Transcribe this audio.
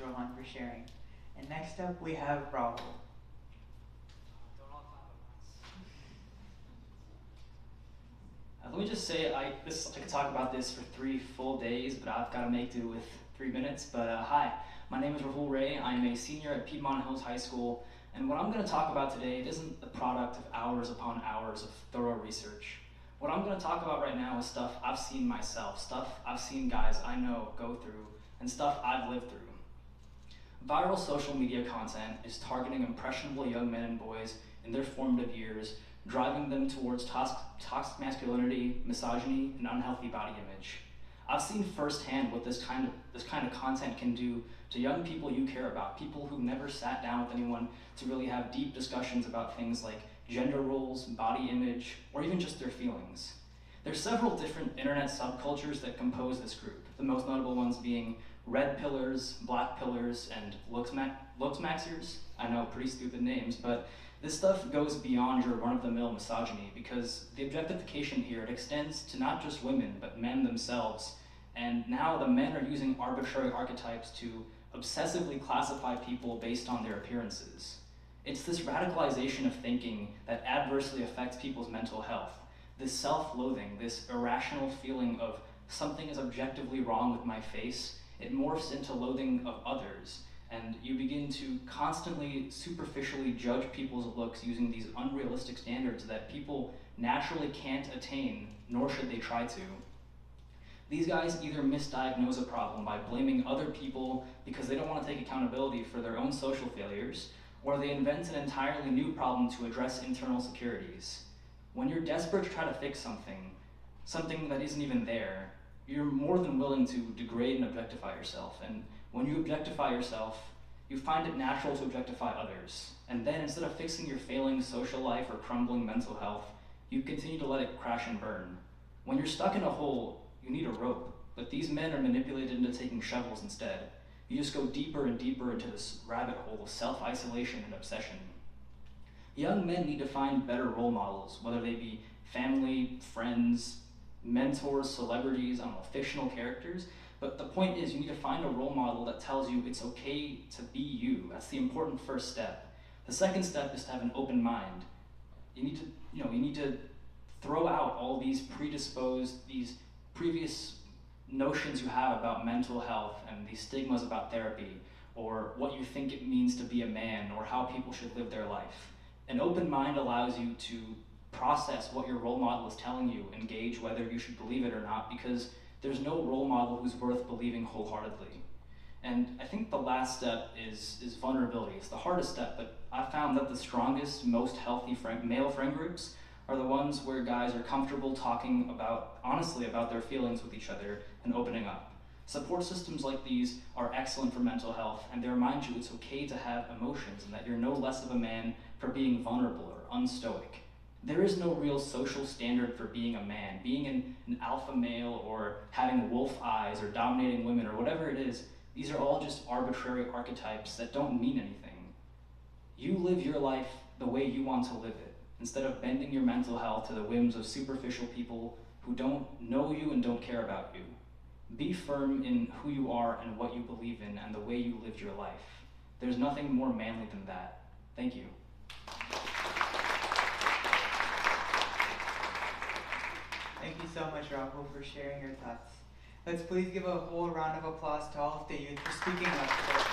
Rohan, for sharing. And next up, we have Rahul. Let me just say, I could talk about this for 3 full days, but I've got to make do with 3 minutes. But hi, my name is Rahul Ray. I'm a senior at Piedmont Hills High School, and what I'm going to talk about today isn't the product of hours upon hours of thorough research. What I'm going to talk about right now is stuff I've seen myself, stuff I've seen guys I know go through, and stuff I've lived through. Viral social media content is targeting impressionable young men and boys in their formative years, driving them towards toxic masculinity, misogyny, and unhealthy body image. I've seen firsthand what this kind of content can do to young people you care about, people who've never sat down with anyone to really have deep discussions about things like gender roles, body image, or even just their feelings. There's several different internet subcultures that compose this group, the most notable ones being red pillars, black pillars, and looks maxers. I know, pretty stupid names, but this stuff goes beyond your run-of-the-mill misogyny because the objectification here, it extends to not just women, but men themselves. And now the men are using arbitrary archetypes to obsessively classify people based on their appearances. It's this radicalization of thinking that adversely affects people's mental health. This self-loathing, this irrational feeling of something is objectively wrong with my face, it morphs into loathing of others. And you begin to constantly, superficially judge people's looks using these unrealistic standards that people naturally can't attain, nor should they try to. These guys either misdiagnose a problem by blaming other people because they don't want to take accountability for their own social failures, or they invent an entirely new problem to address internal securities. When you're desperate to try to fix something that isn't even there, you're more than willing to degrade and objectify yourself. And when you objectify yourself, you find it natural to objectify others. And then instead of fixing your failing social life or crumbling mental health, you continue to let it crash and burn. When you're stuck in a hole, you need a rope, but these men are manipulated into taking shovels instead. You just go deeper and deeper into this rabbit hole of self-isolation and obsession. Young men need to find better role models, whether they be family, friends, mentors, celebrities, fictional characters. But the point is, you need to find a role model that tells you it's okay to be you. That's the important first step. The second step is to have an open mind. You need to throw out all these these previous notions you have about mental health and these stigmas about therapy, or what you think it means to be a man, or how people should live their life. An open mind allows you to process what your role model is telling you and gauge whether you should believe it or not, because there's no role model who's worth believing wholeheartedly. And I think the last step is vulnerability. It's the hardest step, but I found that the strongest, most healthy male friend groups are the ones where guys are comfortable talking honestly about their feelings with each other and opening up. Support systems like these are excellent for mental health, and they remind you it's okay to have emotions and that you're no less of a man for being vulnerable or unstoic. There is no real social standard for being a man. Being an alpha male, or having wolf eyes, or dominating women, or whatever it is, these are all just arbitrary archetypes that don't mean anything. You live your life the way you want to live it, instead of bending your mental health to the whims of superficial people who don't know you and don't care about you. Be firm in who you are and what you believe in and the way you lived your life. There's nothing more manly than that. Thank you. Thank you so much, Rahul, for sharing your thoughts. Let's please give a whole round of applause to all of the youth for speaking up today.